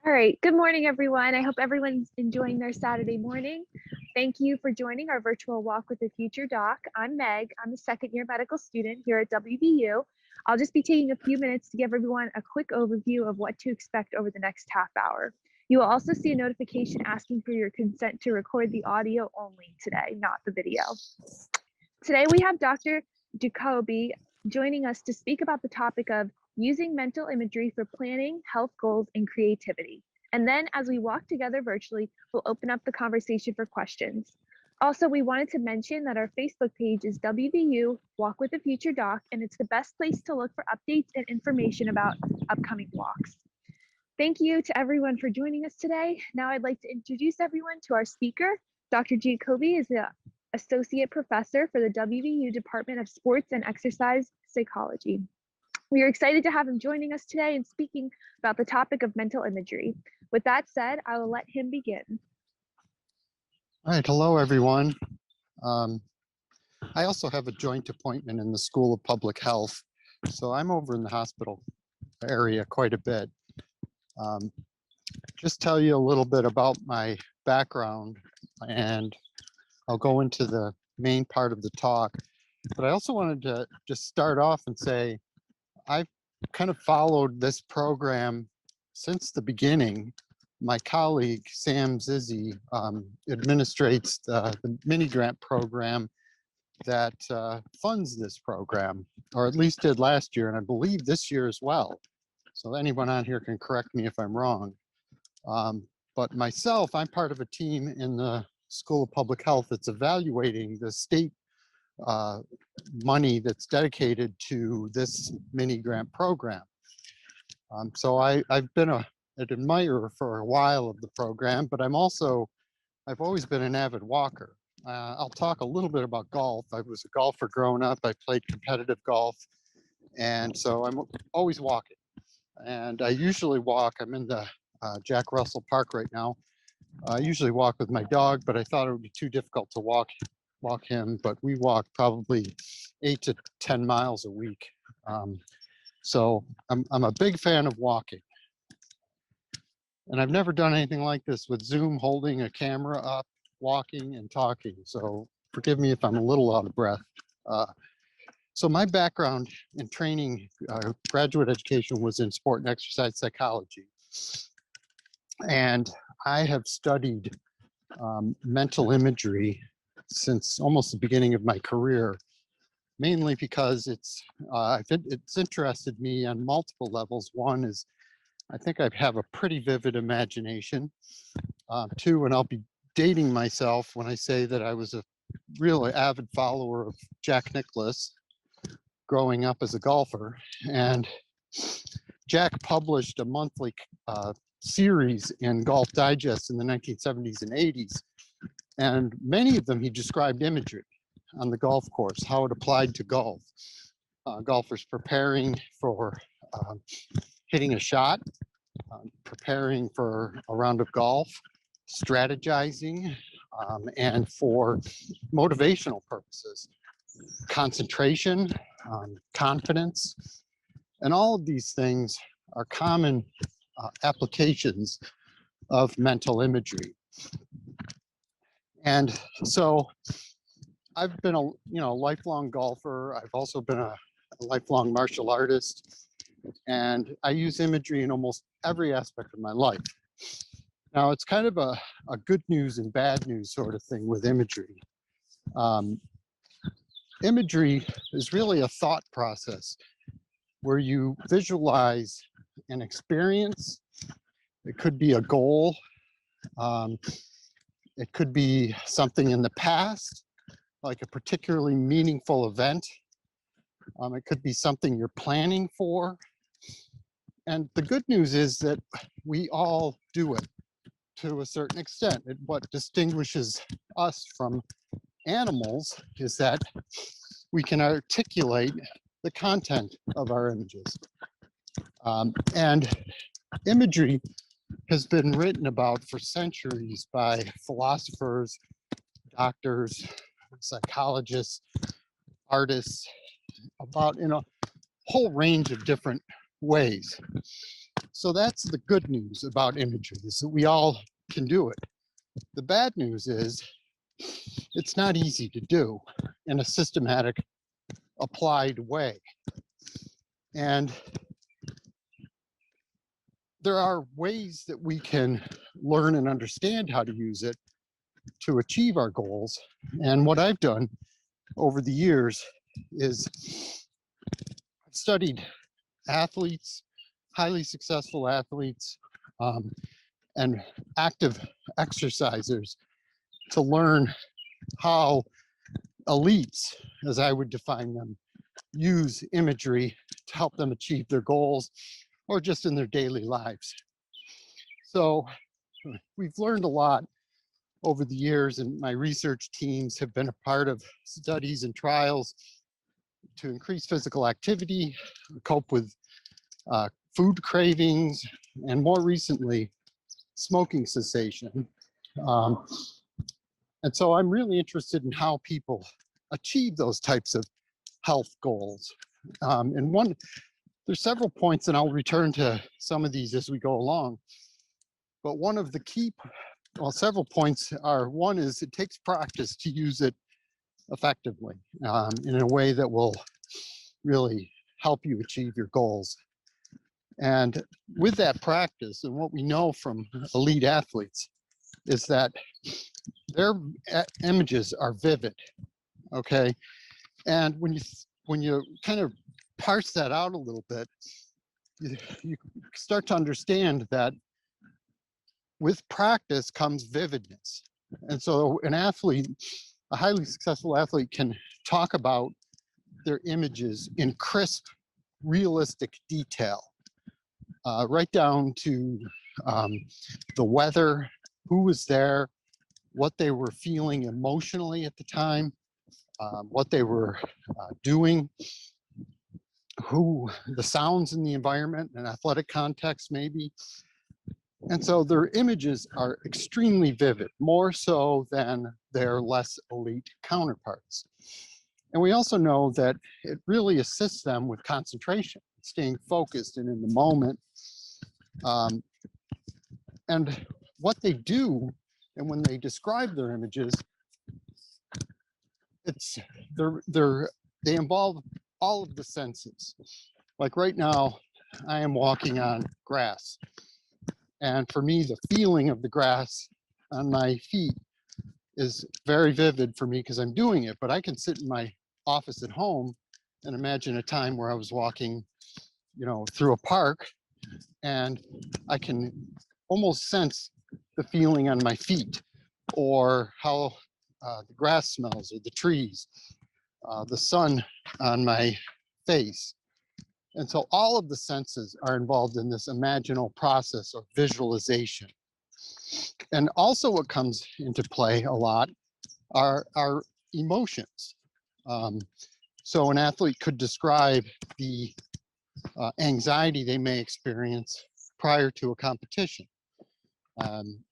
All right, good morning, everyone. I hope everyone's enjoying their Saturday morning. Thank you for joining our virtual Walk with the Future Doc. I'm Meg. I'm a second-year medical student here at WVU. I'll just be taking a few minutes to give everyone a quick overview of what to expect over the next half hour. You will also see a notification asking for your consent to record the audio only today, not the video. Today we have Dr. Giacobbi joining us to speak about the topic of using mental imagery for planning, health goals, and creativity. And then as we walk together virtually, we'll open up the conversation for questions. Also, we wanted to mention that our Facebook page is WVU Walk with the Future Doc, and it's the best place to look for updates and information about upcoming walks. Thank you to everyone for joining us today. Now I'd like to introduce everyone to our speaker. Dr. Giacobbi is the Associate Professor for the WVU Department of Sports and Exercise Psychology. We are excited to have him joining us today and speaking about the topic of mental imagery. With that said, I will let him begin. All right, hello everyone. I also have a joint appointment in the School of Public Health, so I'm over in the hospital area quite a bit. Just tell you a little bit about my background, and I'll go into the main part of the talk. But I also wanted to just start off and say, I've kind of followed this program since the beginning. My colleague, Sam Zizzi, administrates the mini grant program that funds this program, or at least did last year, and I believe this year as well. So anyone on here can correct me if I'm wrong. But myself, I'm part of a team in the School of Public Health that's evaluating the state money that's dedicated to this mini grant program. So I've been an admirer for a while of the program, but I've always been an avid walker. I'll talk a little bit about golf. I was a golfer growing up. I played competitive golf, and so I'm always walking. And I usually walk, I'm in the Jack Russell Park right now. I usually walk with my dog, but I thought it would be too difficult to walk him, but we walk probably 8 to 10 miles a week. So I'm a big fan of walking. And I've never done anything like this with Zoom, holding a camera up, walking and talking. So forgive me if I'm a little out of breath. So my background in training, graduate education, was in sport and exercise psychology. And I have studied mental imagery since almost the beginning of my career, mainly because it's interested me on multiple levels. One is, I think I have a pretty vivid imagination. Two, and I'll be dating myself when I say that I was a really avid follower of Jack Nicklaus growing up as a golfer. And Jack published a monthly series in Golf Digest in the 1970s and 80s. And many of them, he described imagery on the golf course, how it applied to golf. Golfers preparing for hitting a shot, preparing for a round of golf, strategizing, and for motivational purposes, concentration, confidence, and all of these things are common applications of mental imagery. And so I've been a lifelong golfer. I've also been a lifelong martial artist, and I use imagery in almost every aspect of my life. Now, it's kind of a good news and bad news sort of thing with imagery. Imagery is really a thought process where you visualize an experience. It could be a goal. It could be something in the past, like a particularly meaningful event. It could be something you're planning for. And the good news is that we all do it to a certain extent. What distinguishes us from animals is that we can articulate the content of our images. And imagery has been written about for centuries by philosophers, doctors, psychologists, artists, about in a whole range of different ways. So that's the good news about imagery, is that we all can do it. The bad news is it's not easy to do in a systematic, applied way. And there are ways that we can learn and understand how to use it to achieve our goals. And what I've done over the years is I've studied athletes, highly successful athletes, and active exercisers to learn how elites, as I would define them, use imagery to help them achieve their goals or just in their daily lives. So we've learned a lot over the years, and my research teams have been a part of studies and trials to increase physical activity, cope with food cravings, and more recently, smoking cessation. And so I'm really interested in how people achieve those types of health goals. And there's several points, and I'll return to some of these as we go along. But one of the several points are, one is it takes practice to use it effectively in a way that will really help you achieve your goals. And with that practice, and what we know from elite athletes is that their images are vivid, okay? And when you kind of parse that out a little bit, you start to understand that with practice comes vividness. And so an athlete, a highly successful athlete, can talk about their images in crisp, realistic detail, right down to the weather, who was there, what they were feeling emotionally at the time, what they were doing, the sounds in the environment, an athletic context maybe. And so their images are extremely vivid, more so than their less elite counterparts. And we also know that it really assists them with concentration, staying focused and in the moment. And what they do, and when they describe their images, they involve all of the senses. Like right now, I am walking on grass. And for me, the feeling of the grass on my feet is very vivid for me because I'm doing it. But I can sit in my office at home and imagine a time where I was walking, through a park, and I can almost sense the feeling on my feet, or how the grass smells, or the trees, the sun on my face. And so all of the senses are involved in this imaginal process of visualization. And also what comes into play a lot are our emotions. So an athlete could describe the anxiety they may experience prior to a competition.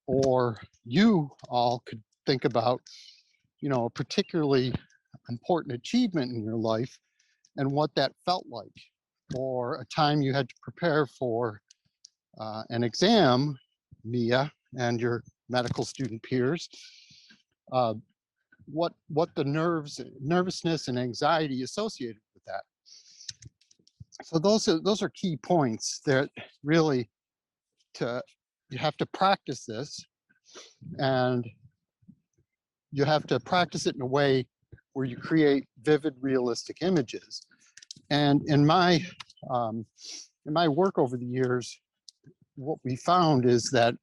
Or you all could think about, a particularly important achievement in your life and what that felt like, or a time you had to prepare for an exam, Mia, and your medical student peers, what the nervousness and anxiety associated with that. So those are key points that really you have to practice this, and you have to practice it in a way where you create vivid, realistic images. And in my work over the years, what we found is that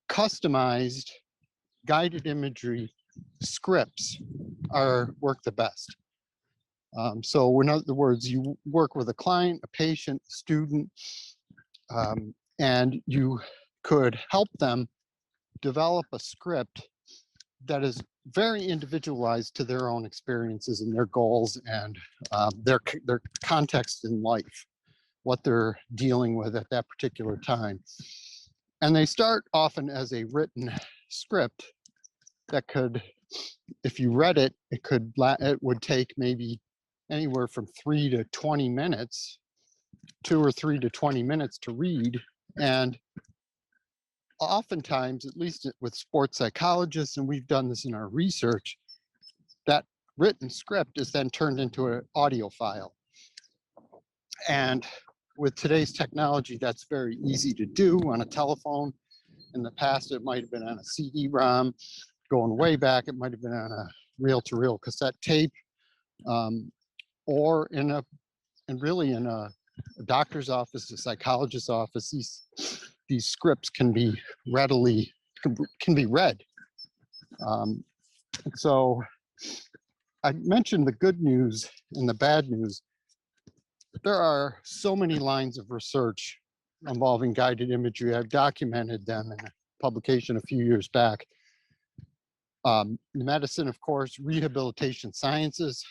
customized guided imagery scripts work the best. So in other words, you work with a client, a patient, a student, and you could help them develop a script that is very individualized to their own experiences and their goals and their context in life, what they're dealing with at that particular time. And they start often as a written script that could, if you read it, it would take maybe anywhere from 3 to 20 minutes 2 or 3 to 20 minutes to read. And oftentimes, at least with sports psychologists, and we've done this in our research, that written script is then turned into an audio file. And with today's technology, that's very easy to do on a telephone. In the past, it might have been on a CD-ROM. Going way back, it might have been on a reel-to-reel cassette tape, or in a doctor's office, a psychologist's office. These scripts can be read. So I mentioned the good news and the bad news. There are so many lines of research involving guided imagery. I've documented them in a publication a few years back. Medicine, of course, rehabilitation sciences,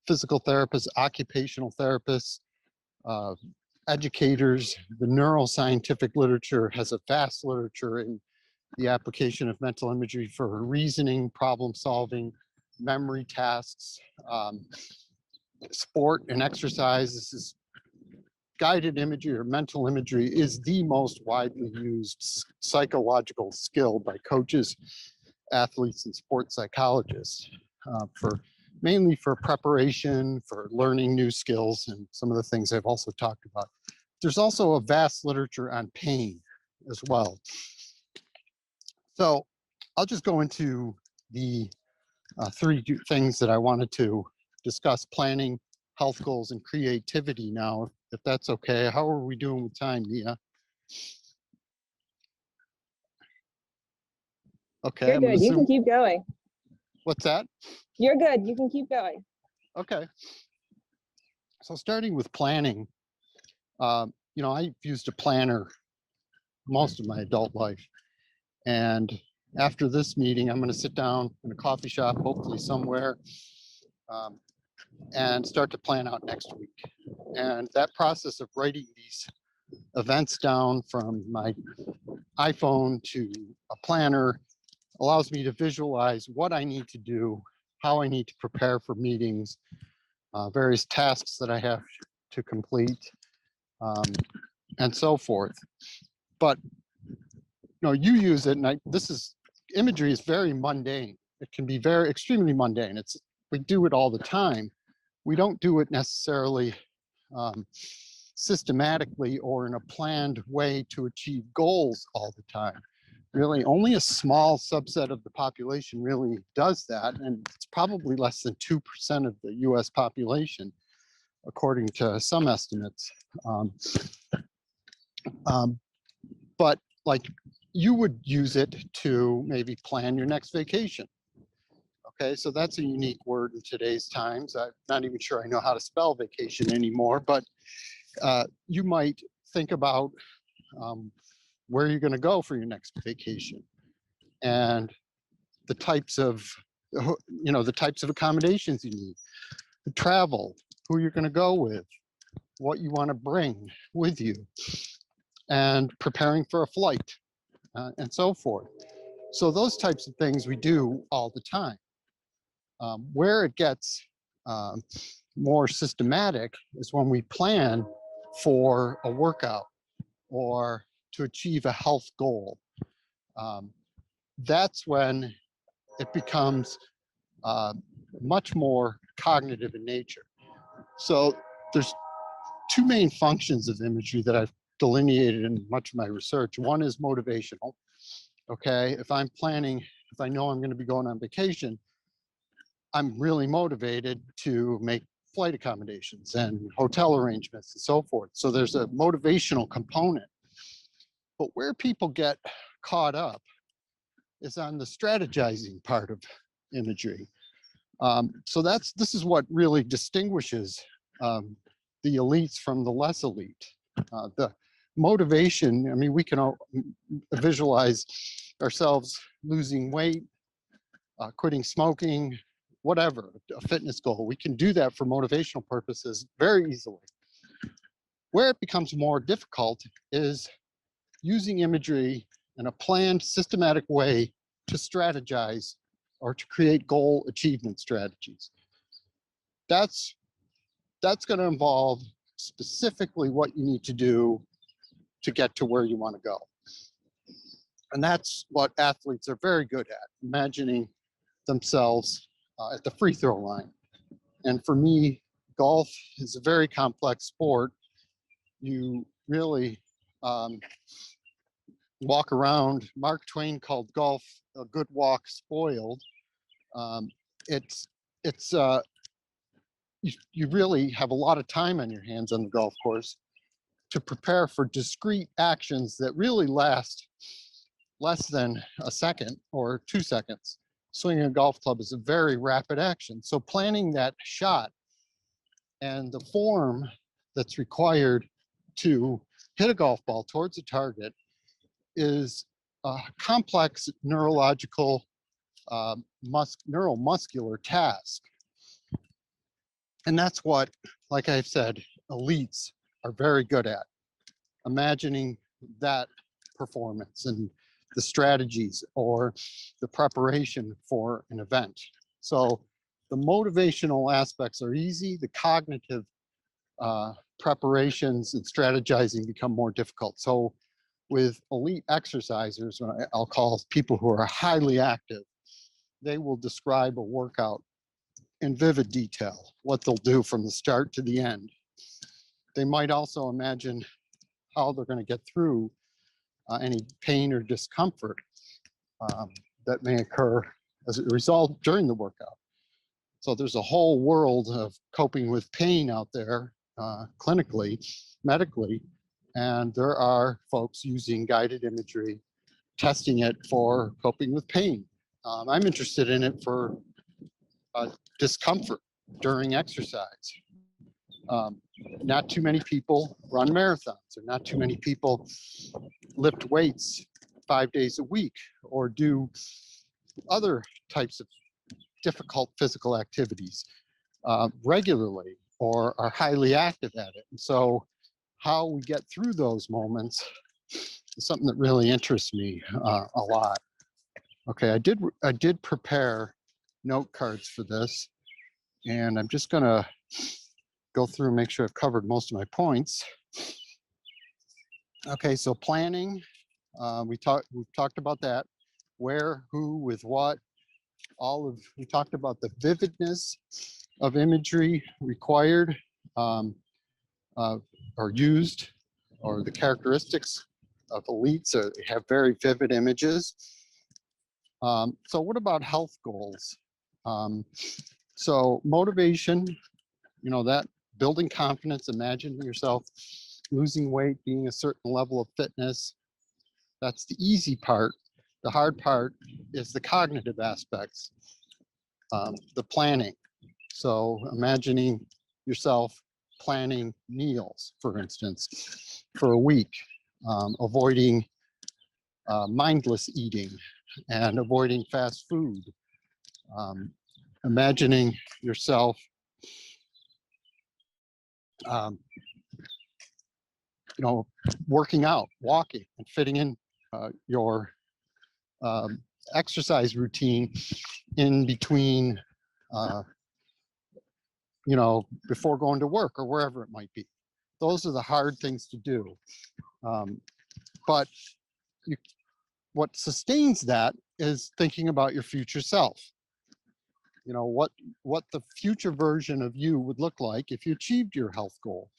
physical therapists, occupational therapists, educators. The neuroscientific literature has a vast literature in the application of mental imagery for reasoning, problem solving, memory tasks, sport and exercise. This is guided imagery, or mental imagery, is the most widely used psychological skill by coaches, athletes, and sports psychologists, mainly for preparation, for learning new skills, and some of the things I've also talked about. There's also a vast literature on pain as well. So I'll just go into the 3 things that I wanted to discuss: planning, health goals, and creativity now, if that's okay. How are we doing with time, Mia? Okay, You're good. You can keep going. What's that? You're good. You can keep going. Okay. So starting with planning, I've used a planner most of my adult life. And after this meeting, I'm going to sit down in a coffee shop, hopefully somewhere, and start to plan out next week. And that process of writing these events down from my iPhone to a planner allows me to visualize what I need to do, how I need to prepare for meetings, various tasks that I have to complete, and so forth. But you use it, and imagery is very mundane. It can be very extremely mundane. We do it all the time. We don't do it necessarily systematically or in a planned way to achieve goals all the time. Really, only a small subset of the population really does that, and it's probably less than 2% of the US population, according to some estimates. But like, you would use it to maybe plan your next vacation. Okay, so that's a unique word in today's times. I'm not even sure I know how to spell vacation anymore, but you might think about where you're going to go for your next vacation, and the types of accommodations you need, the travel, who you're going to go with, what you want to bring with you, and preparing for a flight, and so forth. So those types of things we do all the time. Where it gets more systematic is when we plan for a workout or to achieve a health goal. That's when it becomes much more cognitive in nature. So there's 2 main functions of imagery that I've delineated in much of my research. One is motivational. Okay, if I'm planning, if I know I'm going to be going on vacation, I'm really motivated to make flight accommodations and hotel arrangements and so forth. So there's a motivational component. But where people get caught up is on the strategizing part of imagery. So this is what really distinguishes the elites from the less elite. The motivation, I mean, we can all visualize ourselves losing weight, quitting smoking, whatever, a fitness goal. We can do that for motivational purposes very easily. Where it becomes more difficult is using imagery in a planned, systematic way to strategize or to create goal achievement strategies. That's going to involve specifically what you need to do to get to where you want to go. And that's what athletes are very good at, imagining themselves at the free throw line. And for me, golf is a very complex sport. You really walk around. Mark Twain called golf a good walk spoiled. You really have a lot of time on your hands on the golf course to prepare for discrete actions that really last less than a second or 2 seconds. Swinging a golf club is a very rapid action. So planning that shot and the form that's required to hit a golf ball towards a target is a complex neurological, neuromuscular task. And that's what, like I've said, elites are very good at, imagining that performance and the strategies or the preparation for an event. So the motivational aspects are easy. The cognitive preparations and strategizing become more difficult. So with elite exercisers, I'll call people who are highly active, they will describe a workout in vivid detail, what they'll do from the start to the end. They might also imagine how they're going to get through any pain or discomfort that may occur as a result during the workout. So there's a whole world of coping with pain out there, clinically, medically, and there are folks using guided imagery, testing it for coping with pain. I'm interested in it for discomfort during exercise. Not too many people run marathons, or not too many people lift weights 5 days a week, or do other types of difficult physical activities regularly, or are highly active at it. And so how we get through those moments is something that really interests me a lot. Okay, I did prepare note cards for this, and I'm just gonna go through and make sure I've covered most of my points. Okay, so planning, we've talked about that. Where, who, with what, we talked about the vividness of imagery required or used, or the characteristics of elites have very vivid images. So what about health goals? So motivation, that building confidence, imagine yourself losing weight, being a certain level of fitness. That's the easy part. The hard part is the cognitive aspects, the planning. So imagining yourself planning meals, for instance, for a week, avoiding mindless eating and avoiding fast food. Imagining yourself working out, walking, and fitting in your exercise routine in between, before going to work or wherever it might be. Those are the hard things to do. But what sustains that is thinking about your future self. What the future version of you would look like if you achieved your health goal.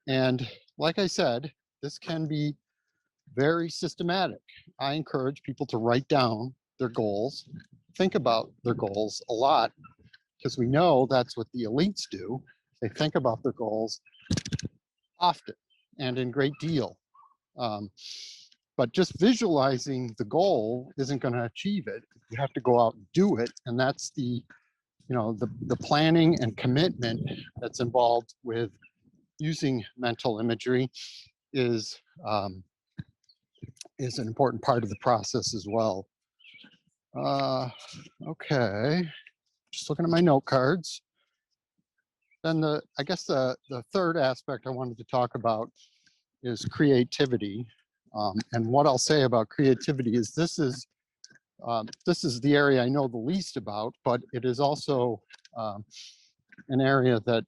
And like I said, this can be very systematic. I encourage people to write down their goals, think about their goals a lot, because we know that's what the elites do. They think about their goals often and in great deal. But just visualizing the goal isn't going to achieve it. You have to go out and do it, and that's the planning and commitment that's involved with using mental imagery is an important part of the process as well. Okay, just looking at my note cards. Then I guess the third aspect I wanted to talk about is creativity. And what I'll say about creativity is this is the area I know the least about, but it is also an area that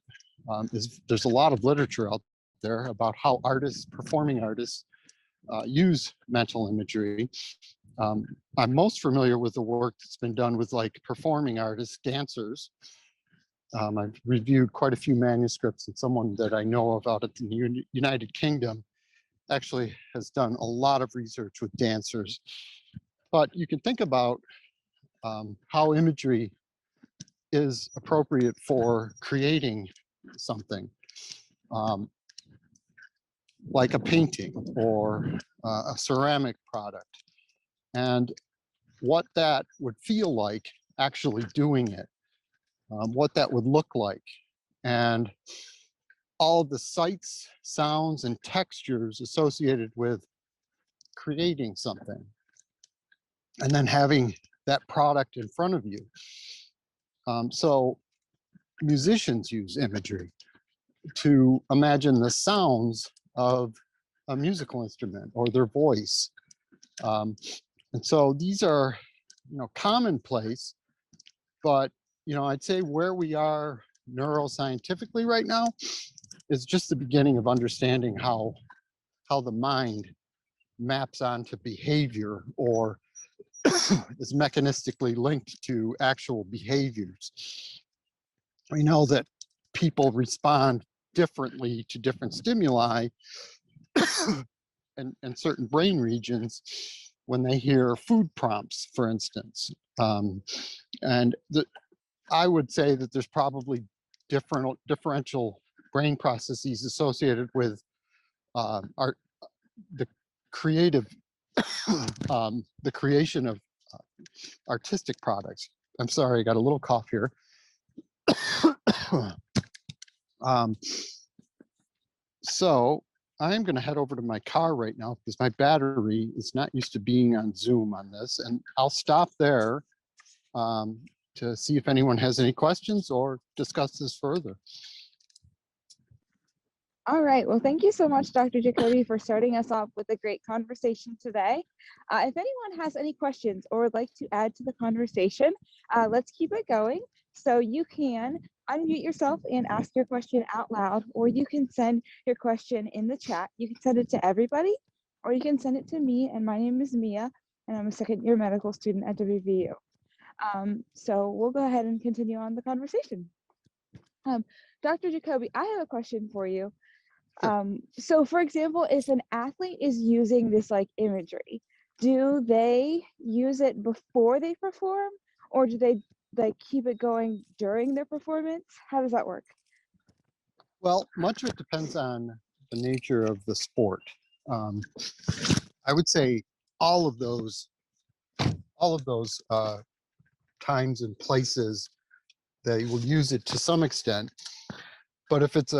there's a lot of literature out there about how artists, performing artists, use mental imagery. I'm most familiar with the work that's been done with like performing artists, dancers. I've reviewed quite a few manuscripts, and someone that I know of out at the United Kingdom actually has done a lot of research with dancers. But you can think about how imagery is appropriate for creating something, like a painting or a ceramic product, and what that would feel like actually doing it, what that would look like, and all of the sights, sounds, and textures associated with creating something, and then having that product in front of you. So musicians use imagery to imagine the sounds of a musical instrument or their voice. And so these are, commonplace, but, I'd say where we are neuroscientifically right now is just the beginning of understanding how the mind maps onto behavior or is mechanistically linked to actual behaviors. We know that people respond differently to different stimuli and certain brain regions when they hear food prompts, for instance. And I would say that there's probably differential brain processes associated with the creative, the creation of artistic products. I'm sorry, I got a little cough here. So I'm going to head over to my car right now because my battery is not used to being on Zoom on this, and I'll stop there to see if anyone has any questions or discuss this further. All right. Well, thank you so much, Dr. Giacobbi, for starting us off with a great conversation today. If anyone has any questions or would like to add to the conversation, let's keep it going. So you can unmute yourself and ask your question out loud, or you can send your question in the chat. You can send it to everybody, or you can send it to me. And my name is Mia, and I'm a second-year medical student at WVU. So we'll go ahead and continue on the conversation. Dr. Giacobbi, I have a question for you. So for example, if an athlete is using this like imagery, do they use it before they perform, or do they like keep it going during their performance? How does that work? Well, much of it depends on the nature of the sport. I would say all of those times and places, they will use it to some extent. But if it's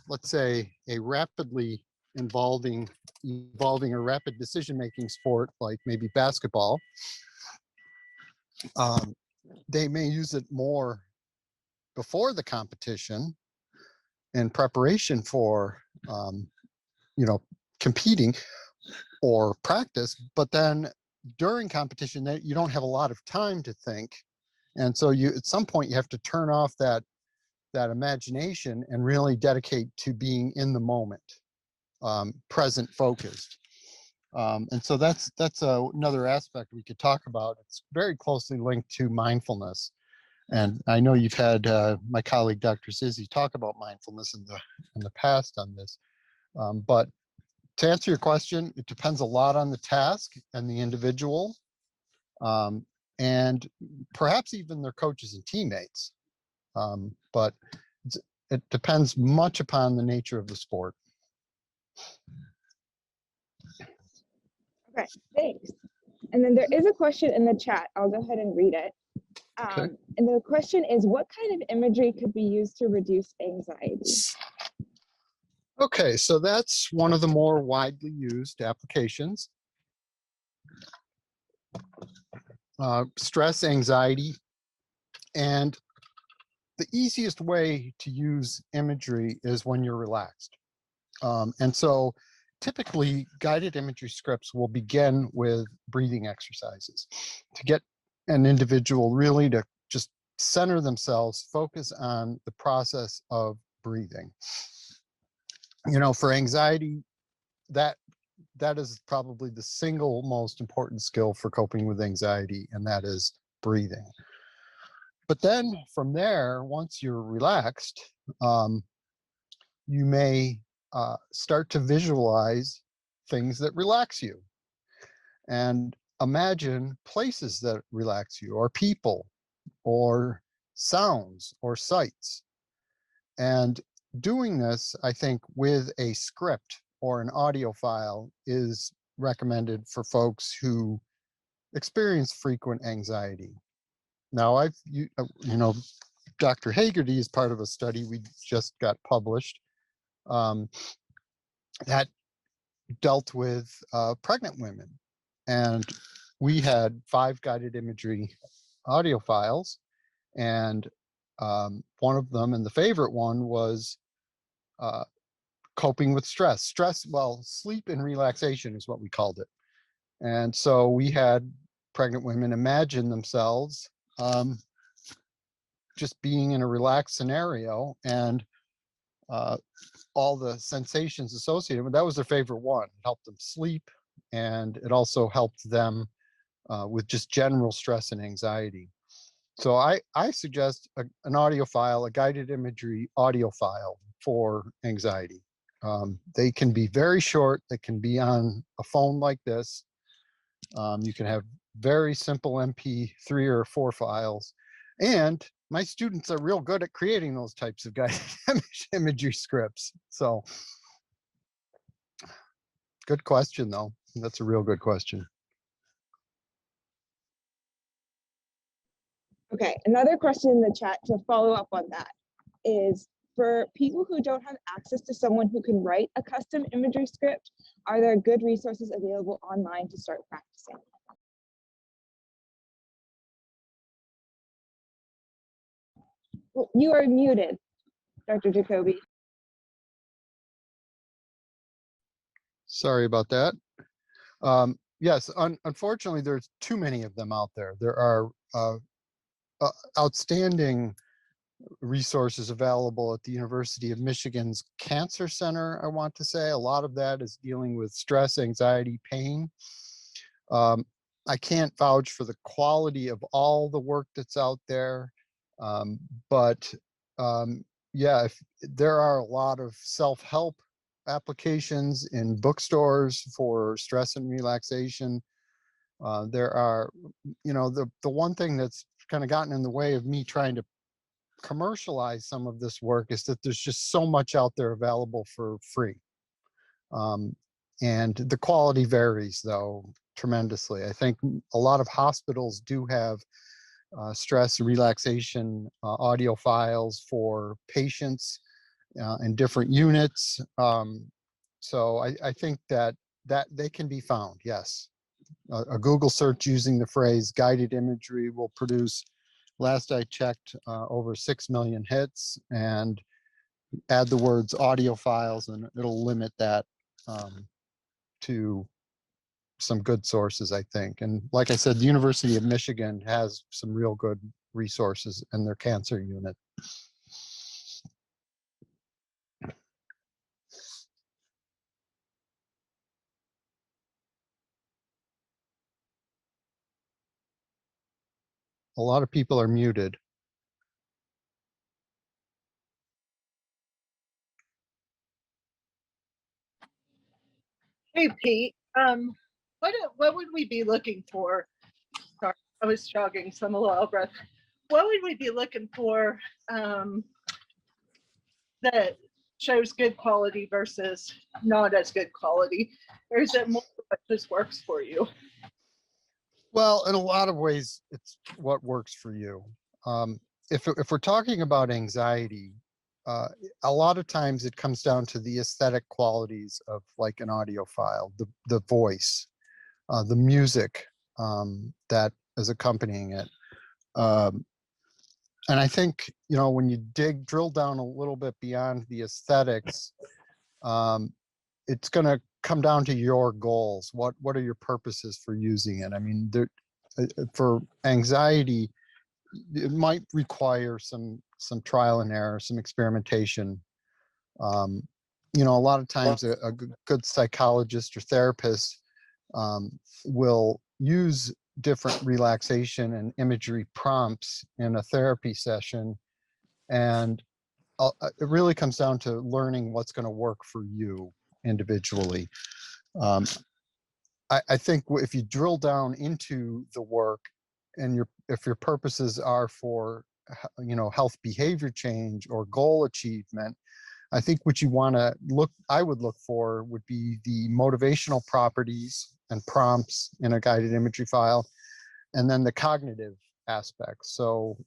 let's say a rapidly evolving or rapid decision-making sport, like maybe basketball, they may use it more before the competition in preparation for, competing or practice, but then during competition, you don't have a lot of time to think. And so at some point you have to turn off that imagination and really dedicate to being in the moment, present, focused. And so that's another aspect we could talk about. It's very closely linked to mindfulness. And I know you've had my colleague, Dr. Sizzi, talk about mindfulness in the past on this. But to answer your question, it depends a lot on the task and the individual, and perhaps even their coaches and teammates. But it depends much upon the nature of the sport. Okay, thanks. And then there is a question in the chat. I'll go ahead and read it. Okay. And the question is, what kind of imagery could be used to reduce anxiety? Okay, so that's one of the more widely used applications. Stress, anxiety, and the easiest way to use imagery is when you're relaxed. And so typically guided imagery scripts will begin with breathing exercises to get an individual really to just center themselves, focus on the process of breathing. For anxiety, that is probably the single most important skill for coping with anxiety, and that is breathing. But then from there, once you're relaxed, you may start to visualize things that relax you, and imagine places that relax you, or people, or sounds, or sights. And doing this, I think, with a script or an audio file is recommended for folks who experience frequent anxiety. Now, Dr. Hagerty is part of a study we just got published that dealt with pregnant women. And we had 5 guided imagery audio files. And one of them, and the favorite one, was coping with stress. Sleep and relaxation is what we called it. And so we had pregnant women imagine themselves just being in a relaxed scenario, and all the sensations associated with that was their favorite one. It helped them sleep, and it also helped them with just general stress and anxiety. So I suggest an audio file, a guided imagery audio file for anxiety. They can be very short. They can be on a phone like this. You can have very simple MP3 or 4 files. And my students are real good at creating those types of guided imagery scripts. So good question, though. That's a real good question. Okay, another question in the chat to follow up on that is, for people who don't have access to someone who can write a custom imagery script, are there good resources available online to start practicing? You are muted, Dr. Giacobbi. Sorry about that. Yes, unfortunately, there's too many of them out there. There are outstanding resources available at the University of Michigan's Cancer Center, I want to say. A lot of that is dealing with stress, anxiety, pain. I can't vouch for the quality of all the work that's out there, but yeah, there are a lot of self-help applications in bookstores for stress and relaxation. There are, the one thing that's kind of gotten in the way of me trying to commercialize some of this work is that there's just so much out there available for free. And the quality varies, though, tremendously. I think a lot of hospitals do have stress and relaxation audio files for patients in different units. So I think that they can be found, yes. A Google search using the phrase guided imagery will produce, last I checked, over 6 million hits, and add the words audio files and it'll limit that to some good sources, I think. And like I said, the University of Michigan has some real good resources in their cancer unit. A lot of people are muted. Hey, Pete, what would we be looking for? Sorry, I was jogging, so I'm a little out of breath. What would we be looking for that shows good quality versus not as good quality? Or is it more what just works for you? Well, in a lot of ways, it's what works for you. If we're talking about anxiety, a lot of times it comes down to the aesthetic qualities of like an audio file, the voice, the music that is accompanying it. And I think, when you drill down a little bit beyond the aesthetics, it's going to come down to your goals. What are your purposes for using it? I mean, for anxiety, it might require some trial and error, some experimentation. Um, you know, a lot of times a good psychologist or therapist will use different relaxation and imagery prompts in a therapy session. And it really comes down to learning what's going to work for you individually. Um, I think if you drill down into the work and if your purposes are for, you know, health behavior change or goal achievement, I think what you want to I would look for would be the motivational properties and prompts in a guided imagery file, and then the cognitive aspects. So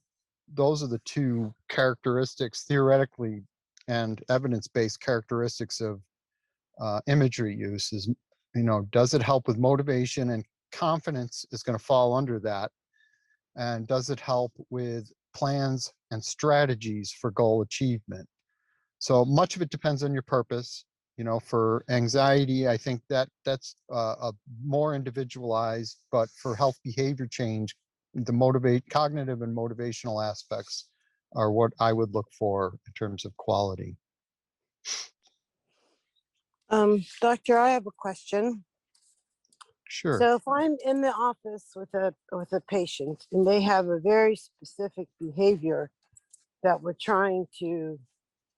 those are the two characteristics, theoretically and evidence-based characteristics of imagery use. Is, you know, does it help with motivation? And confidence is going to fall under that. And does it help with plans and strategies for goal achievement? So much of it depends on your purpose. You know, for anxiety, I think that's a more individualized, but for health behavior change, the cognitive and motivational aspects are what I would look for in terms of quality. Doctor, I have a question. Sure. So if I'm in the office with a patient and they have a very specific behavior that we're trying to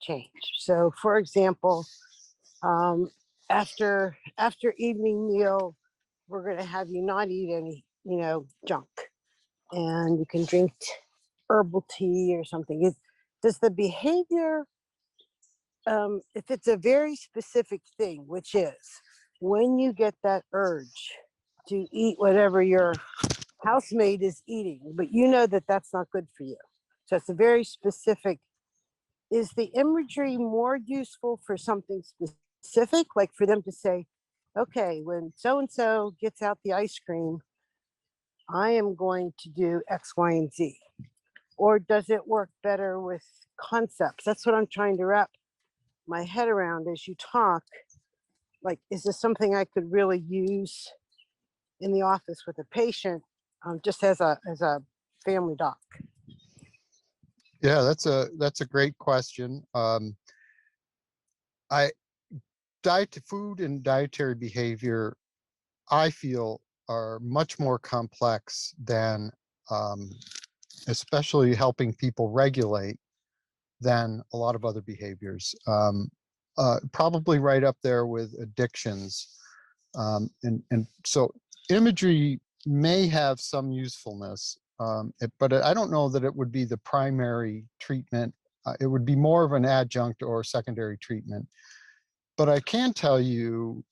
change. So for example, after evening meal, we're going to have you not eat any, junk, and you can drink herbal tea or something. Does the behavior, if it's a very specific thing, which is when you get that urge to eat whatever your housemate is eating, but you know that that's not good for you. So it's a very specific. Is the imagery more useful for something specific, like for them to say, okay, when so-and-so gets out the ice cream, I am going to do X, Y, and Z? Or does it work better with concepts? That's what I'm trying to wrap my head around as you talk. Like, is this something I could really use in the office with a patient, just as a family doc? Yeah, that's a great question. Food and dietary behavior, I feel, are much more complex than, especially helping people regulate, than a lot of other behaviors. Probably right up there with addictions. And so imagery may have some usefulness, but I don't know that it would be the primary treatment. It would be more of an adjunct or secondary treatment. But I can tell you,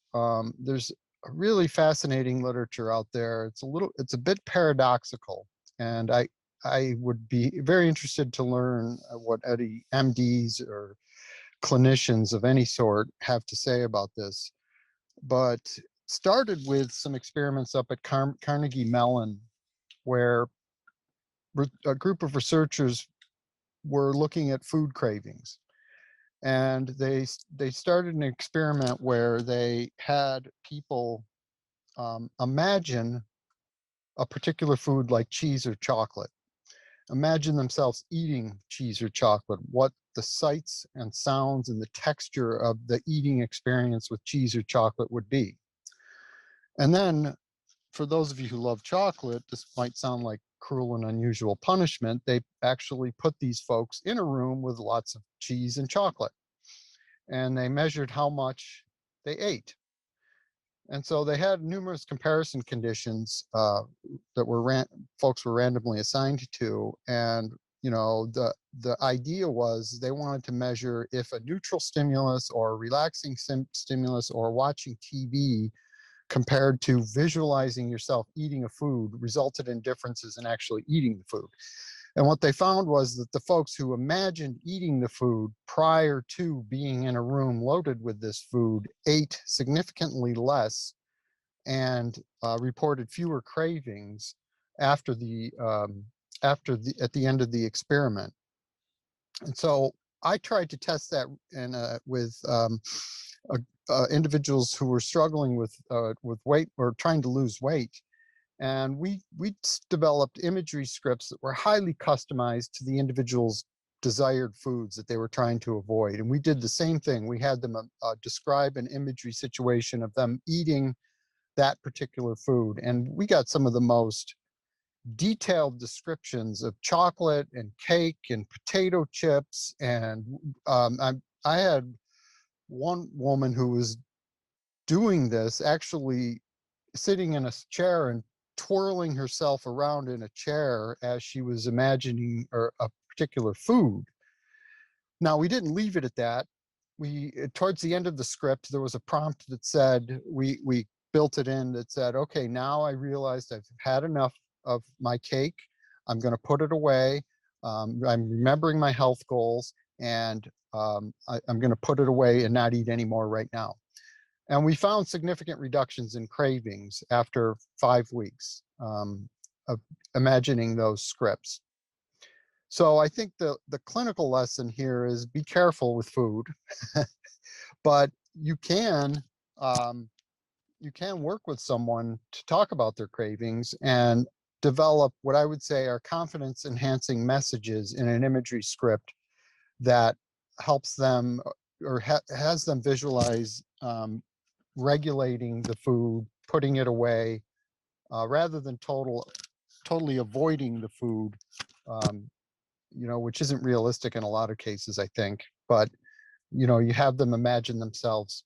there's a really fascinating literature out there. It's a bit paradoxical, and I would be very interested to learn what any MDs or clinicians of any sort have to say about this. But started with some experiments up at Carnegie Mellon, where a group of researchers were looking at food cravings. And they started an experiment where they had people imagine a particular food like cheese or chocolate. Imagine themselves eating cheese or chocolate, what the sights and sounds and the texture of the eating experience with cheese or chocolate would be. And then, for those of you who love chocolate, this might sound like cruel and unusual punishment. They actually put these folks in a room with lots of cheese and chocolate, and they measured how much they ate. And so they had numerous comparison conditions that folks were randomly assigned to. And the idea was they wanted to measure if a neutral stimulus or a relaxing stimulus or watching TV compared to visualizing yourself eating a food resulted in differences in actually eating the food. And what they found was that the folks who imagined eating the food prior to being in a room loaded with this food ate significantly less and reported fewer cravings at the end of the experiment. And so I tried to test that with individuals who were struggling with weight or trying to lose weight. And we developed imagery scripts that were highly customized to the individual's desired foods that they were trying to avoid. And we did the same thing. We had them describe an imagery situation of them eating that particular food. And we got some of the most detailed descriptions of chocolate and cake and potato chips. And I had one woman who was doing this actually sitting in a chair and twirling herself around in a chair as she was imagining a particular food. Now, we didn't leave it at that. We, towards the end of the script, there was a prompt that said, we built it in that said, okay, now I realized I've had enough of my cake. I'm going to put it away. I'm remembering my health goals, and I'm going to put it away and not eat anymore right now. And we found significant reductions in cravings after 5 weeks of imagining those scripts. So I think the clinical lesson here is be careful with food, but you can work with someone to talk about their cravings and develop what I would say are confidence enhancing messages in an imagery script that helps them or has them visualize regulating the food, putting it away, rather than totally avoiding the food, which isn't realistic in a lot of cases, I think. But, you have them imagine themselves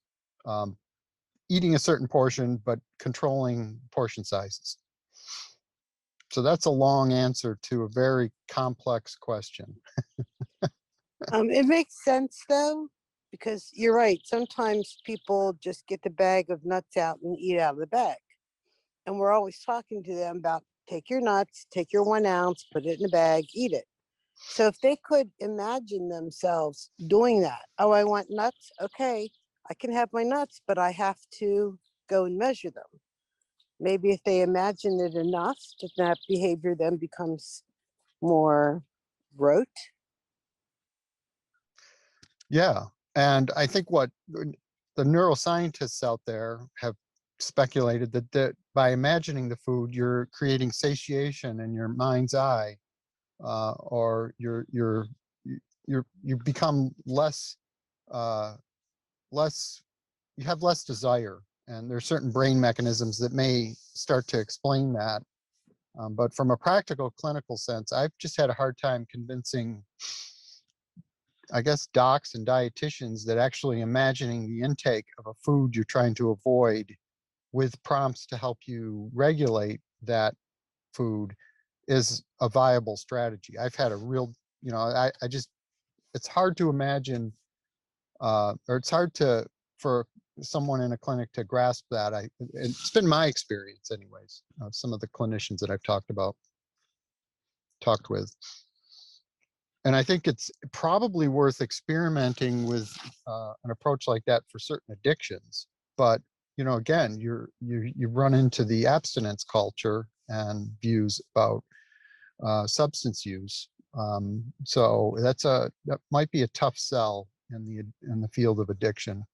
eating a certain portion, but controlling portion sizes. So that's a long answer to a very complex question. It makes sense though, because you're right. Sometimes people just get the bag of nuts out and eat out of the bag. And we're always talking to them about take your nuts, take your 1 ounce, put it in a bag, eat it. So if they could imagine themselves doing that, oh, I want nuts. Okay, I can have my nuts, but I have to go and measure them. Maybe if they imagine it enough, that behavior then becomes more rote. Yeah. And I think what the neuroscientists out there have speculated that by imagining the food, you're creating satiation in your mind's eye, or you become less, you have less desire. And there's certain brain mechanisms that may start to explain that. But from a practical clinical sense, I've just had a hard time convincing, I guess, docs and dietitians that actually imagining the intake of a food you're trying to avoid with prompts to help you regulate that food is a viable strategy. I've had a real, I just, it's hard to imagine, or it's hard for someone in a clinic to grasp that. It's been my experience anyways, some of the clinicians that I've talked with. And I think it's probably worth experimenting with an approach like that for certain addictions. But again, you run into the abstinence culture and views about substance use. So that might be a tough sell in the field of addiction.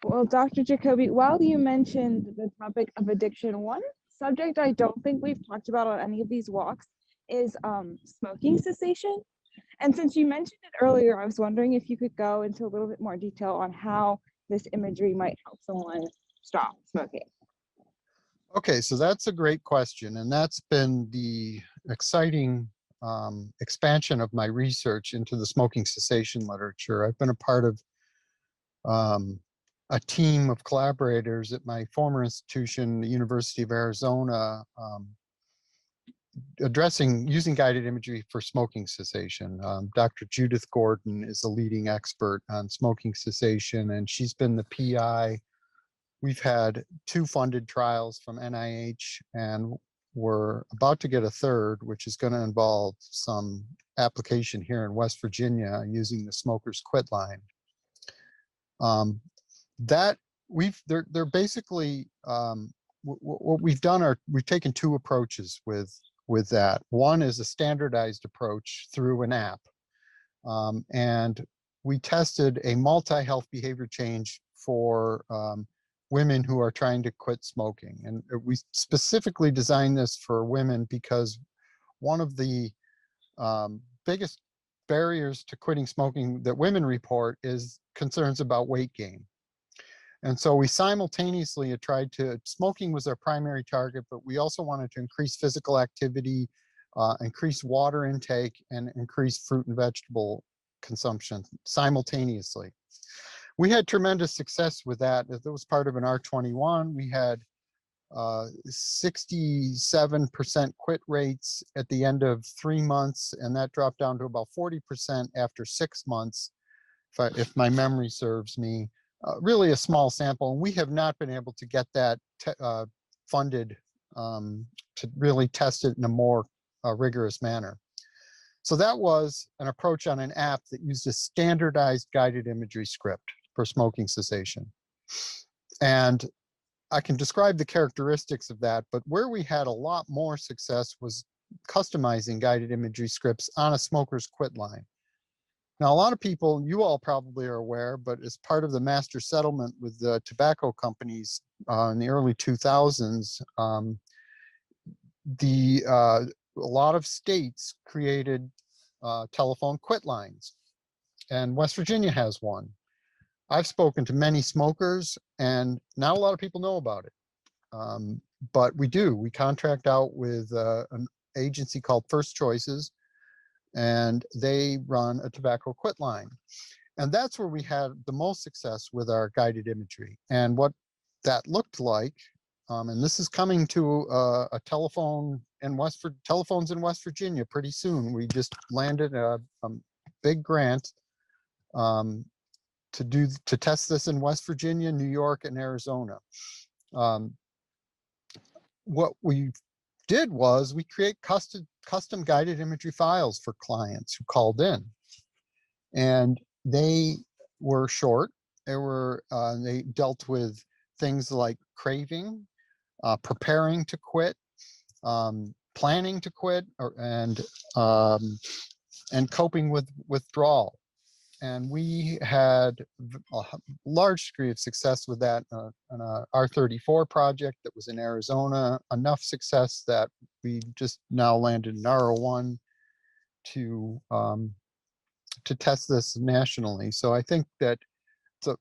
Well, Dr. Giacobbi, while you mentioned the topic of addiction, one subject I don't think we've talked about on any of these walks is smoking cessation. And since you mentioned it earlier, I was wondering if you could go into a little bit more detail on how this imagery might help someone stop smoking. Okay, so that's a great question. And that's been the exciting expansion of my research into the smoking cessation literature. I've been a part of a team of collaborators at my former institution, the University of Arizona, using guided imagery for smoking cessation. Dr. Judith Gordon is a leading expert on smoking cessation, and she's been the PI. We've had 2 funded trials from NIH, and we're about to get a third, which is going to involve some application here in West Virginia using the Smokers Quit line. They're basically, what we've done we've taken 2 approaches with that. One is a standardized approach through an app. And we tested a multi-health behavior change for women who are trying to quit smoking. And we specifically designed this for women because one of the biggest barriers to quitting smoking that women report is concerns about weight gain. And so we simultaneously had tried to, smoking was our primary target, but we also wanted to increase physical activity, increase water intake, and increase fruit and vegetable consumption simultaneously. We had tremendous success with that. That was part of an R21. We had 67% quit rates at the end of 3 months, and that dropped down to about 40% after 6 months, if my memory serves me. Really a small sample, and we have not been able to get that funded to really test it in a more rigorous manner. So that was an approach on an app that used a standardized guided imagery script for smoking cessation. And I can describe the characteristics of that, but where we had a lot more success was customizing guided imagery scripts on a smoker's quit line. Now, a lot of people, you all probably are aware, but as part of the master settlement with the tobacco companies in the early 2000s, a lot of states created telephone quit lines, and West Virginia has one. I've spoken to many smokers, and not a lot of people know about it. But we do. We contract out with an agency called First Choices, and they run a tobacco quit line. And that's where we had the most success with our guided imagery. And what that looked like, and this is coming to a telephone in telephones in West Virginia pretty soon. We just landed a big grant to test this in West Virginia, New York, and Arizona. What we did was we create custom guided imagery files for clients who called in, and they were short. They dealt with things like craving, preparing to quit, planning to quit, and coping with withdrawal. And we had a large degree of success with that on a R34 project that was in Arizona, enough success that we just now landed an R01 to test this nationally. So I think that it's a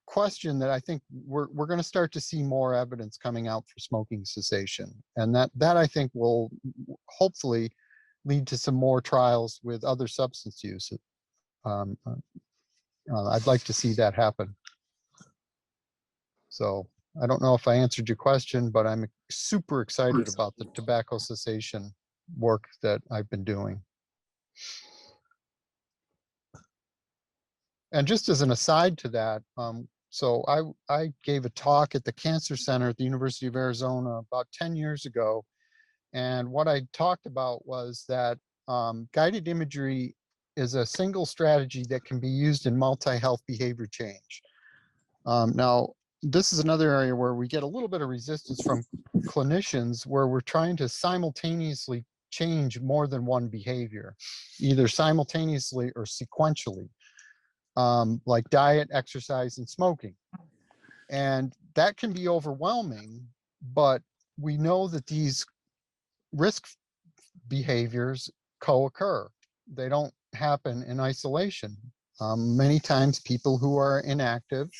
question that I think we're going to start to see more evidence coming out for smoking cessation. And that I think will hopefully lead to some more trials with other substance use. I'd like to see that happen. So I don't know if I answered your question, but I'm super excited about the tobacco cessation work that I've been doing. And just as an aside to that, so I gave a talk at the Cancer Center at the University of Arizona about 10 years ago. And what I talked about was that guided imagery is a single strategy that can be used in multi-health behavior change. Now, this is another area where we get a little bit of resistance from clinicians, where we're trying to simultaneously change more than one behavior, either simultaneously or sequentially, like diet, exercise, and smoking. And that can be overwhelming, but we know that these risk behaviors co-occur. They don't happen in isolation. Many times people who are inactive,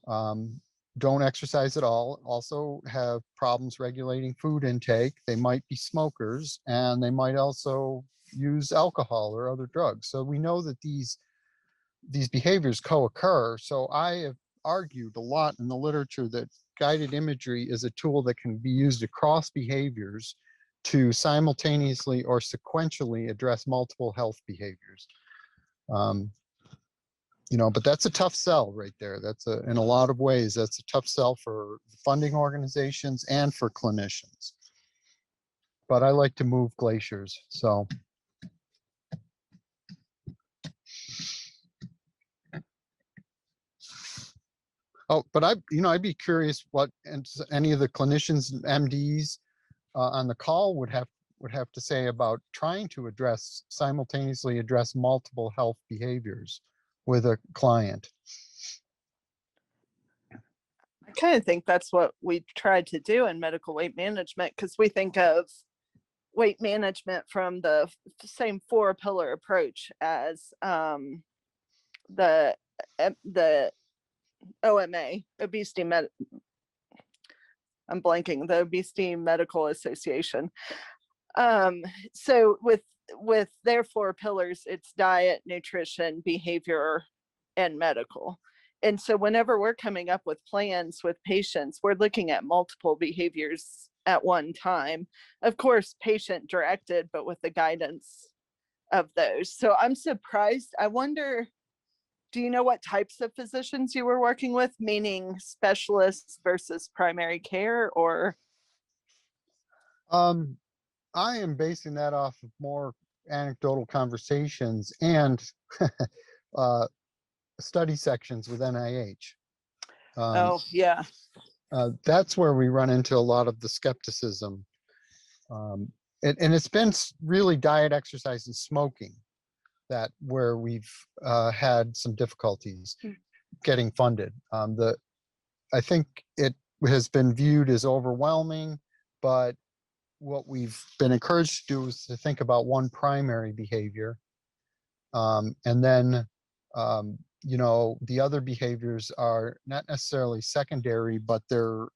don't exercise at all, also have problems regulating food intake. They might be smokers, and they might also use alcohol or other drugs. So we know that these behaviors co-occur. So I have argued a lot in the literature that guided imagery is a tool that can be used across behaviors to simultaneously or sequentially address multiple health behaviors. But that's a tough sell right there. In a lot of ways, that's a tough sell for funding organizations and for clinicians. But I like to move glaciers, so. Oh, but I'd be curious what any of the clinicians, MDs on the call would would have to say about trying to simultaneously address multiple health behaviors with a client? I kind of think that's what we tried to do in medical weight management, because we think of weight management from the same four pillar approach as the the OMA, obesity I'm blanking, the Obesity Medical Association. So with their four pillars, it's diet, nutrition, behavior, and medical. And so whenever we're coming up with plans with patients, we're looking at multiple behaviors at one time. Of course, patient directed, but with the guidance of those. So I'm surprised. I wonder, do you know what types of physicians you were working with, meaning specialists versus primary care, or? I am basing that off of more anecdotal conversations and study sections with NIH. Oh, yeah. That's where we run into a lot of the skepticism. And it's been really diet, exercise, and smoking that where we've had some difficulties getting funded. I think it has been viewed as overwhelming, but what we've been encouraged to do is to think about one primary behavior. And then, the other behaviors are not necessarily secondary, but they're,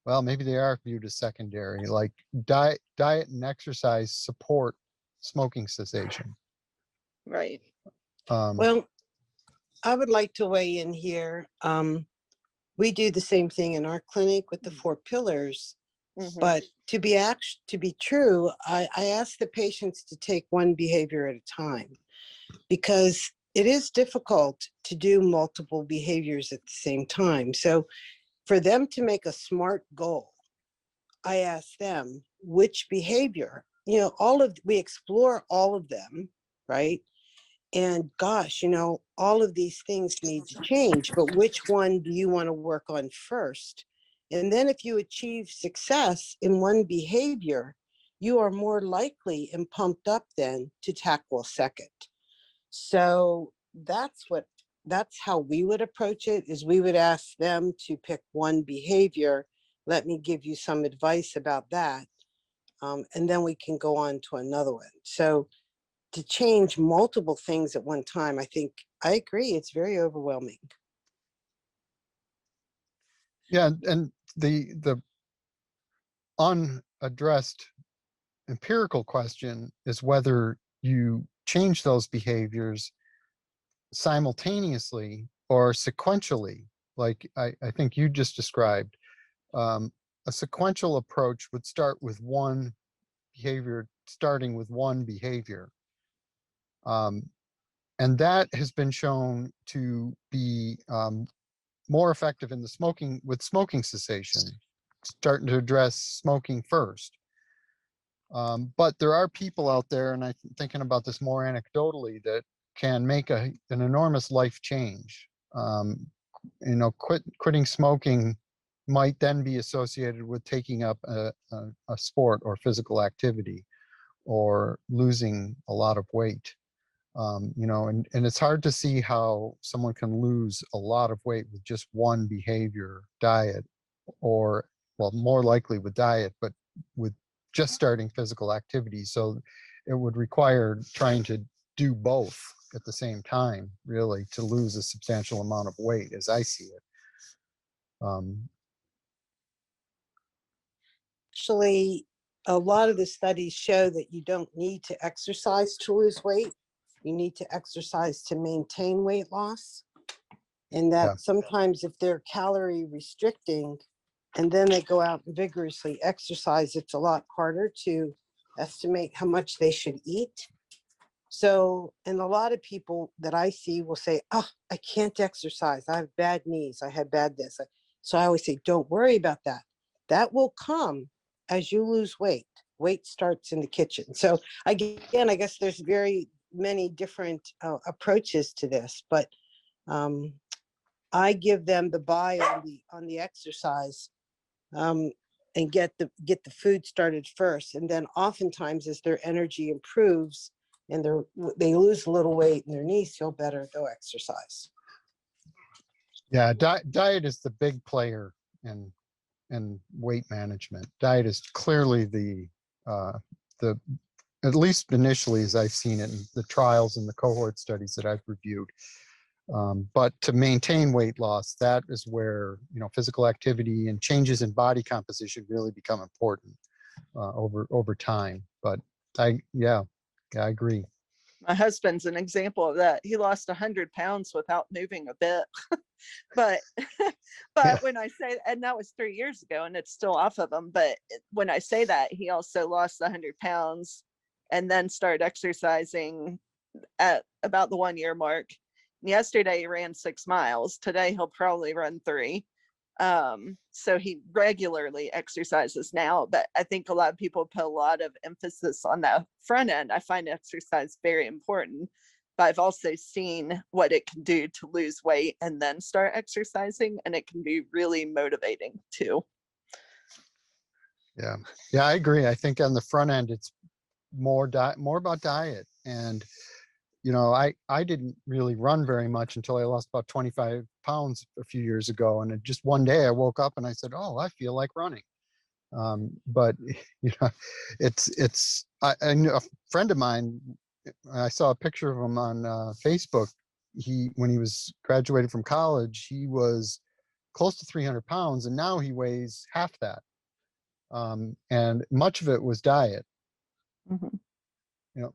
well, maybe they are viewed as secondary, like diet and exercise support smoking cessation. Right. Well, I would like to weigh in here. We do the same thing in our clinic with the four pillars, but to be true, I ask the patients to take one behavior at a time, because it is difficult to do multiple behaviors at the same time. So for them to make a smart goal, I ask them which behavior, we explore all of them, right? And gosh, all of these things need to change, but which one do you want to work on first? And then if you achieve success in one behavior, you are more likely and pumped up then to tackle a second. So that's how we would approach it, is we would ask them to pick one behavior. Let me give you some advice about that. And then we can go on to another one. So to change multiple things at one time, I agree, it's very overwhelming. Yeah, and the unaddressed empirical question is whether you change those behaviors simultaneously or sequentially, like I think you just described. A sequential approach would start with one behavior, starting with one behavior. And that has been shown to be more effective in smoking cessation, starting to address smoking first. But there are people out there, and I'm thinking about this more anecdotally, that can make an enormous life change. Quitting smoking might then be associated with taking up a sport or physical activity, or losing a lot of weight. And it's hard to see how someone can lose a lot of weight with just one behavior, diet, or, well, more likely with diet, but with just starting physical activity. So it would require trying to do both at the same time, really, to lose a substantial amount of weight, as I see it. Actually, a lot of the studies show that you don't need to exercise to lose weight. You need to exercise to maintain weight loss. And that Yeah. sometimes if they're calorie restricting and then they go out and vigorously exercise, it's a lot harder to estimate how much they should eat. So, and a lot of people that I see will say, oh, I can't exercise. I have bad knees. I had bad this. So I always say, don't worry about that. That will come as you lose weight. Weight starts in the kitchen. So again, I guess there's very many different approaches to this, but I give them the buy on the exercise. and get the food started first. And then oftentimes as their energy improves and they lose a little weight and their knees feel better, they'll exercise. Yeah, diet is the big player in weight management. Diet is clearly the at least initially, as I've seen it in the trials and the cohort studies that I've reviewed. But to maintain weight loss, that is where, you know, physical activity and changes in body composition really become important over time. But yeah, I agree. My husband's an example of that. He lost 100 pounds without moving a bit. But Yeah. when I say, and that was 3 years ago and it's still off of him, but when I say that, he also lost 100 pounds and then started exercising at about the 1 year mark. Yesterday he ran 6 miles. Today he'll probably run 3. So he regularly exercises now, but I think a lot of people put a lot of emphasis on the front end. I find exercise very important, but I've also seen what it can do to lose weight and then start exercising, and it can be really motivating too. Yeah, I agree. I think on the front end, it's more about diet. And, you know, I didn't really run very much until I lost about 25 pounds a few years ago. And just one day I woke up and I said, oh, I feel like running. But, you know, I knew a friend of mine, I saw a picture of him on Facebook. When he was graduated from college, he was close to 300 pounds, and now he weighs half that. And much of it was diet. Mhm. You know,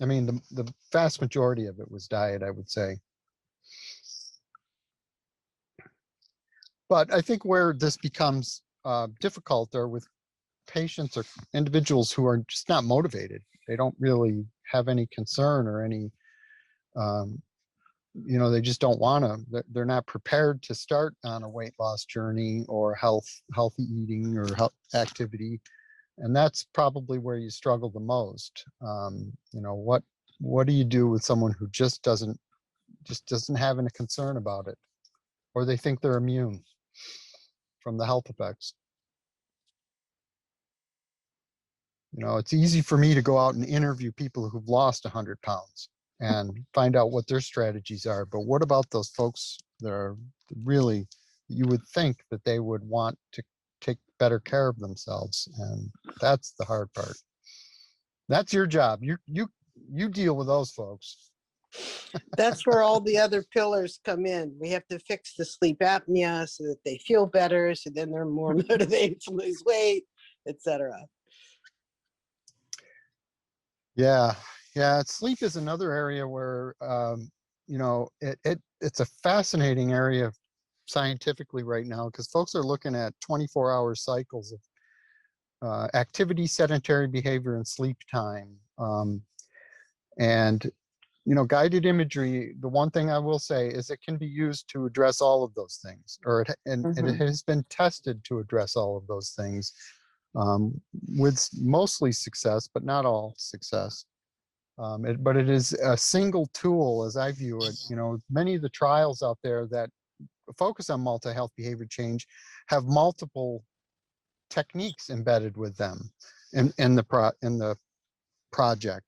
I mean, the vast majority of it was diet, I would say. But I think where this becomes difficult are with patients or individuals who are just not motivated. They don't really have any concern or any, you know, they just don't want to. They're not prepared to start on a weight loss journey or healthy eating or health activity. And that's probably where you struggle the most. You know, what do you do with someone who just doesn't have any concern about it, or they think they're immune from the health effects? You know, it's easy for me to go out and interview people who've lost 100 pounds and find out what their strategies are. But what about those folks that are really, you would think that they would want to take better care of themselves, and that's the hard part. That's your job. You deal with those folks. That's where all the other pillars come in. We have to fix the sleep apnea so that they feel better, so then they're more motivated to lose weight, etc. Yeah, sleep is another area where you know, it's a fascinating area scientifically right now, because folks are looking at 24-hour cycles of activity, sedentary behavior, and sleep time. And you know, guided imagery, the one thing I will say is it can be used to address all of those things, and it has been tested to address all of those things, with mostly success, but not all success. But it is a single tool, as I view it. You know, many of the trials out there that focus on multi-health behavior change have multiple techniques embedded with them in the project.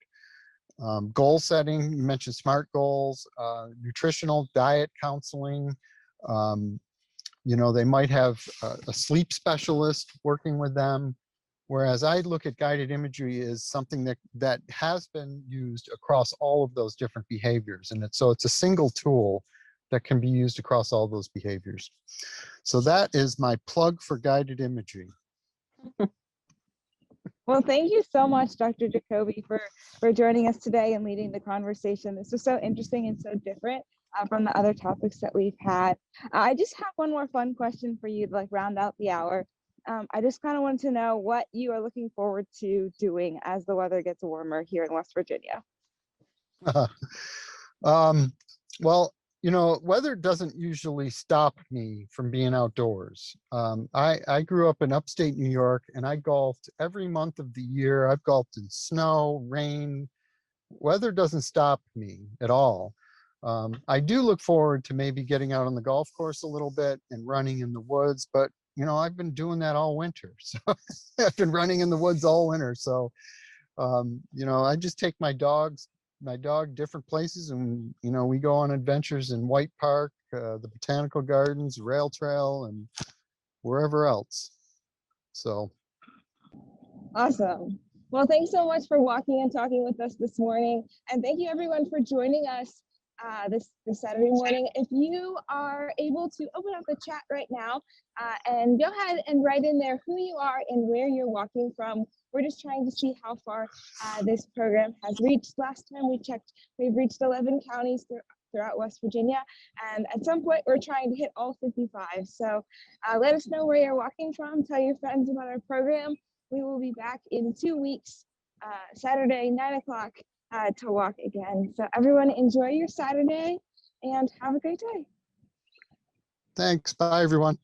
Goal setting, you mentioned SMART goals, nutritional diet counseling. You know, they might have a sleep specialist working with them. Whereas I look at guided imagery as something that has been used across all of those different behaviors. And it's a single tool that can be used across all those behaviors. So that is my plug for guided imagery. Well, thank you so much, Dr. Giacobbi, for joining us today and leading the conversation. This was so interesting and so different from the other topics that we've had. I just have one more fun question for you to like round out the hour. I just kind of wanted to know what you are looking forward to doing as the weather gets warmer here in West Virginia. Well, you know, weather doesn't usually stop me from being outdoors. I grew up in upstate New York, and I golfed every month of the year. I've golfed in snow, rain. Weather doesn't stop me at all. I do look forward to maybe getting out on the golf course a little bit and running in the woods, but you know, I've been doing that all winter. So I've been running in the woods all winter. So, you know, I just take my dog different places, and, you know, we go on adventures in White Park, the Botanical Gardens, Rail Trail, and wherever else. So. Awesome. Well, thanks so much for walking and talking with us this morning. And thank you everyone for joining us this Saturday morning. If you are able to open up the chat right now and go ahead and write in there who you are and where you're walking from. We're just trying to see how far this program has reached. Last time we checked, we've reached 11 counties throughout West Virginia. And at some point, we're trying to hit all 55. So let us know where you're walking from. Tell your friends about our program. We will be back in 2 weeks, Saturday, 9 o'clock, to walk again. So everyone enjoy your Saturday and have a great day. Thanks. Bye, everyone.